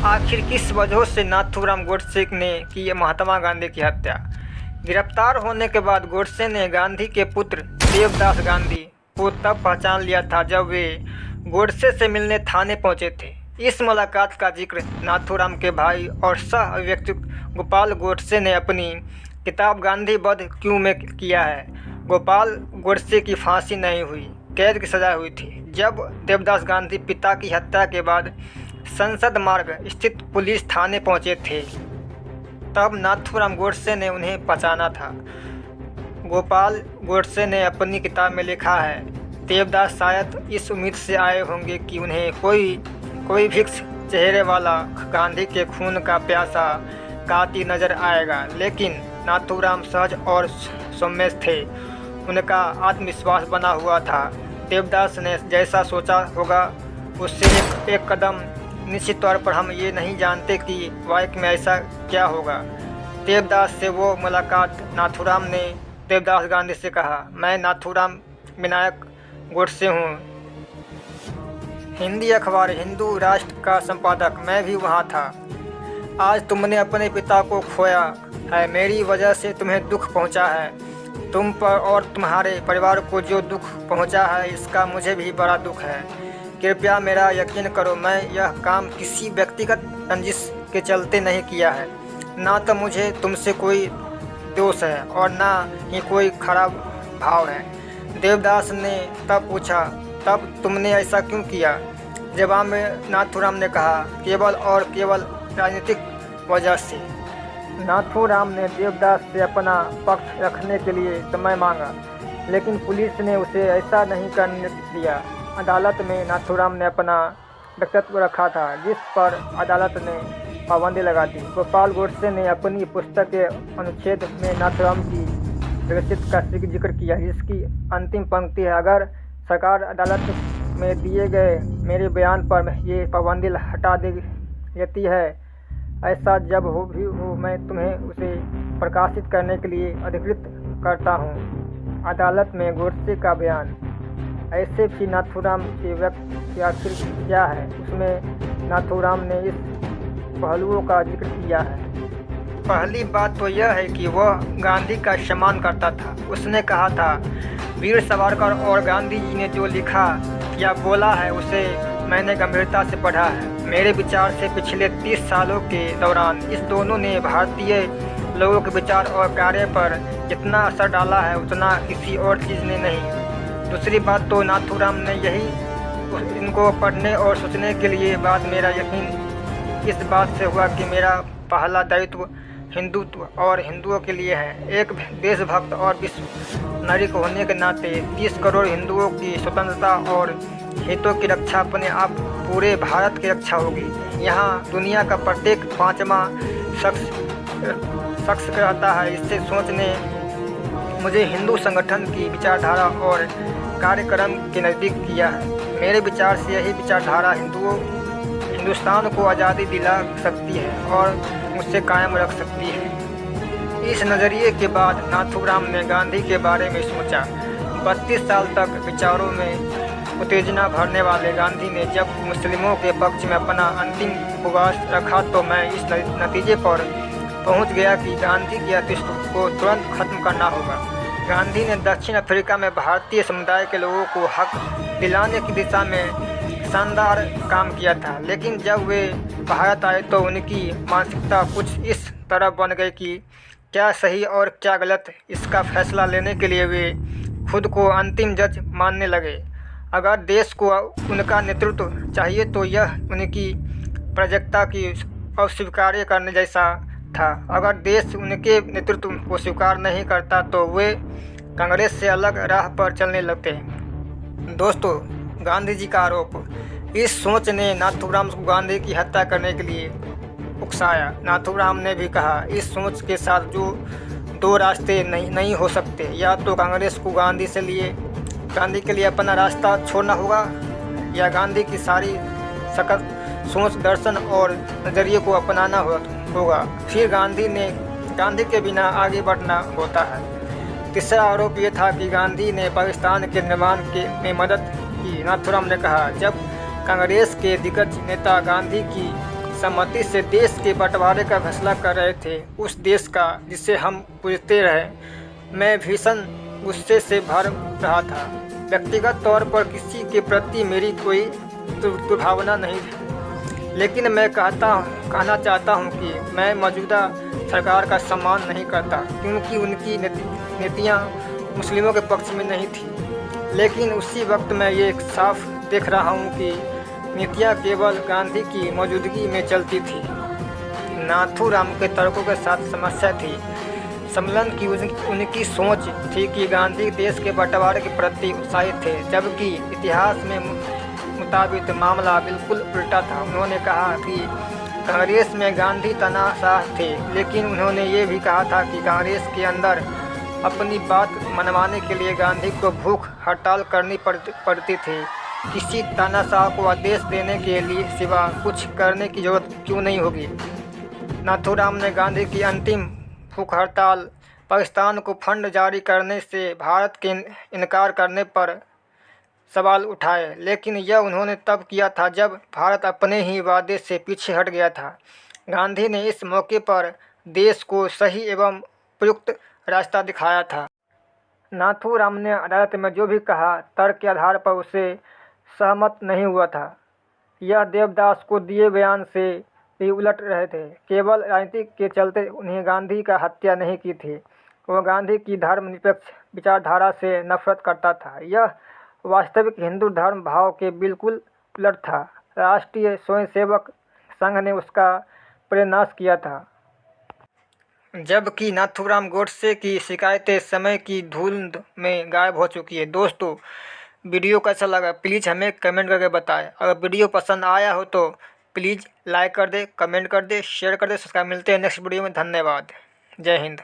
आखिर किस वजह से नाथूराम गोडसे ने की महात्मा गांधी की हत्या। गिरफ्तार होने के बाद गोडसे ने गांधी के पुत्र देवदास गांधी को तब पहचान लिया था जब वे गोडसे से मिलने थाने पहुंचे थे। इस मुलाकात का जिक्र नाथूराम के भाई और सह अभिव्यक्ति गोपाल गोडसे ने अपनी किताब गांधी वध क्यों में किया है। गोपाल गोडसे की फांसी नहीं हुई, कैद की सजा हुई थी। जब देवदास गांधी पिता की हत्या के बाद संसद मार्ग स्थित पुलिस थाने पहुंचे थे तब नाथूराम गोडसे ने उन्हें पहचाना था। गोपाल गोडसे ने अपनी किताब में लिखा है, देवदास शायद इस उम्मीद से आए होंगे कि उन्हें कोई भिक्ष चेहरे वाला गांधी के खून का प्यासा काती नजर आएगा, लेकिन नाथूराम सहज और सौम्य थे। उनका आत्मविश्वास बना हुआ था। देवदास ने जैसा सोचा होगा उससे एक कदम निश्चित तौर पर हम ये नहीं जानते कि वाकई में ऐसा क्या होगा। देवदास से वो मुलाकात। नाथूराम ने देवदास गांधी से कहा, मैं नाथूराम विनायक गोडसे हूँ, हिंदी अखबार हिंदू राष्ट्र का संपादक। मैं भी वहाँ था। आज तुमने अपने पिता को खोया है, मेरी वजह से तुम्हें दुख पहुँचा है। तुम पर और तुम्हारे परिवार को जो दुख पहुँचा है इसका मुझे भी बड़ा दुख है। कृपया मेरा यकीन करो, मैं यह काम किसी व्यक्तिगत रंजिश के चलते नहीं किया है। ना तो मुझे तुमसे कोई दोष है और ना ही कोई खराब भाव है। देवदास ने तब पूछा, तब तुमने ऐसा क्यों किया? जवाब में नाथूराम ने कहा, केवल और केवल राजनीतिक वजह से। नाथूराम ने देवदास से अपना पक्ष रखने के लिए समय मांगा, लेकिन पुलिस ने उसे ऐसा नहीं करने दिया। अदालत में नाथूराम ने अपना वक्तव्य रखा था, जिस पर अदालत ने पाबंदी लगा दी। गोपाल गोडसे ने अपनी पुस्तक के अनुच्छेद में नाथूराम की विकसित का जिक्र किया, जिसकी अंतिम पंक्ति है, अगर सरकार अदालत में दिए गए मेरे बयान पर ये पाबंदी हटा देती है, ऐसा जब भी हो मैं तुम्हें उसे प्रकाशित करने के लिए अधिकृत करता हूँ। अदालत में गोडसे का बयान। ऐसे भी नाथूराम के व्यक्ति आखिर क्या है, उसमें नाथूराम ने इस पहलुओं का जिक्र किया है। पहली बात तो यह है कि वह गांधी का सम्मान करता था। उसने कहा था, वीर सावरकर और गांधी जी ने जो लिखा या बोला है उसे मैंने गंभीरता से पढ़ा है। मेरे विचार से पिछले 30 सालों के दौरान इस दोनों ने भारतीय लोगों के विचार और कार्य पर जितना असर डाला है उतना किसी और चीज़ ने नहीं। दूसरी बात तो नाथूराम ने यही इनको पढ़ने और सोचने के लिए बाद मेरा यकीन इस बात से हुआ कि मेरा पहला दायित्व हिंदुत्व और हिंदुओं के लिए है। एक देशभक्त और विश्व नागरिक होने के नाते 30 करोड़ हिंदुओं की स्वतंत्रता और हितों की रक्षा अपने आप पूरे भारत की रक्षा होगी। यहाँ दुनिया का प्रत्येक 5वां शख्स कहता है। इससे सोचने मुझे हिंदू संगठन की विचारधारा और कार्यक्रम के नज़दीक किया है। मेरे विचार से यही विचारधारा हिंदुस्तान को आज़ादी दिला सकती है और मुझसे कायम रख सकती है। इस नज़रिए के बाद नाथूराम ने गांधी के बारे में सोचा। 32 साल तक विचारों में उत्तेजना भरने वाले गांधी ने जब मुस्लिमों के पक्ष में अपना अंतिम उपवास रखा तो मैं इस नतीजे पर पहुंच गया कि गांधी के अस्तित्व को तुरंत खत्म करना होगा। गांधी ने दक्षिण अफ्रीका में भारतीय समुदाय के लोगों को हक दिलाने की दिशा में शानदार काम किया था, लेकिन जब वे भारत आए तो उनकी मानसिकता कुछ इस तरह बन गई कि क्या सही और क्या गलत, इसका फैसला लेने के लिए वे खुद को अंतिम जज मानने लगे। अगर देश को उनका नेतृत्व चाहिए तो यह उनकी प्रजक्ता की अस्वीकार करने जैसा था। अगर देश उनके नेतृत्व को स्वीकार नहीं करता तो वे कांग्रेस से अलग राह पर चलने लगते। दोस्तों, गांधी जी का आरोप। इस सोच ने नाथूराम को गांधी की हत्या करने के लिए उकसाया। नाथूराम ने भी कहा, इस सोच के साथ जो दो रास्ते नहीं हो सकते, या तो कांग्रेस को गांधी के लिए अपना रास्ता छोड़ना होगा या गांधी की सारी सख्त सोच, दर्शन और नज़रिए को अपनाना होगा। फिर गांधी के बिना आगे बढ़ना होता है। तीसरा आरोप ये था कि गांधी ने पाकिस्तान के निर्माण में मदद की। नाथूराम ने कहा, जब कांग्रेस के दिग्गज नेता गांधी की सहमति से देश के बंटवारे का फैसला कर रहे थे, उस देश का जिसे हम पूजते रहे। मैं भीषण गुस्से से भर रहा था। व्यक्तिगत तौर पर किसी के प्रति मेरी कोई दुर्भावना नहीं थी, लेकिन मैं कहना चाहता हूं कि मैं मौजूदा सरकार का सम्मान नहीं करता, क्योंकि उनकी नीतियां मुस्लिमों के पक्ष में नहीं थी। लेकिन उसी वक्त मैं ये साफ देख रहा हूं कि नीतियां केवल गांधी की मौजूदगी में चलती थी। नाथूराम के तर्कों के साथ समस्या थी। सम्मेलन की उनकी सोच थी कि गांधी देश के बंटवारे के प्रति उत्साहित थे, जबकि इतिहास में मुताबिक मामला बिल्कुल उल्टा था। उन्होंने कहा कि कांग्रेस में गांधी तानाशाह थे, लेकिन उन्होंने ये भी कहा था कि कांग्रेस के अंदर अपनी बात मनवाने के लिए गांधी को भूख हड़ताल करनी पड़ती थी। किसी तानाशाह को आदेश देने के लिए सिवा कुछ करने की जरूरत क्यों नहीं होगी। नाथूराम ने गांधी की अंतिम भूख हड़ताल, पाकिस्तान को फंड जारी करने से भारत के इनकार करने पर सवाल उठाए, लेकिन यह उन्होंने तब किया था जब भारत अपने ही वादे से पीछे हट गया था। गांधी ने इस मौके पर देश को सही एवं उपयुक्त रास्ता दिखाया था। नाथूराम ने अदालत में जो भी कहा, तर्क के आधार पर उसे सहमत नहीं हुआ था। यह देवदास को दिए बयान से भी उलट रहे थे। केवल राजनीति के चलते उन्हें गांधी का हत्या नहीं की थी। वह गांधी की धर्मनिरपेक्ष विचारधारा से नफरत करता था। यह वास्तविक हिंदू धर्म भाव के बिल्कुल उलट था। राष्ट्रीय स्वयंसेवक संघ ने उसका प्रेरणानाश किया था, जबकि नाथूराम गोडसे की शिकायतें समय की धुंध में गायब हो चुकी है। दोस्तों, वीडियो कैसा लगा प्लीज़ हमें कमेंट करके बताएं। अगर वीडियो पसंद आया हो तो प्लीज़ लाइक कर दे, कमेंट कर दे, शेयर कर दे, सब्सक्राइब। मिलते हैं नेक्स्ट वीडियो में। धन्यवाद। जय हिंद।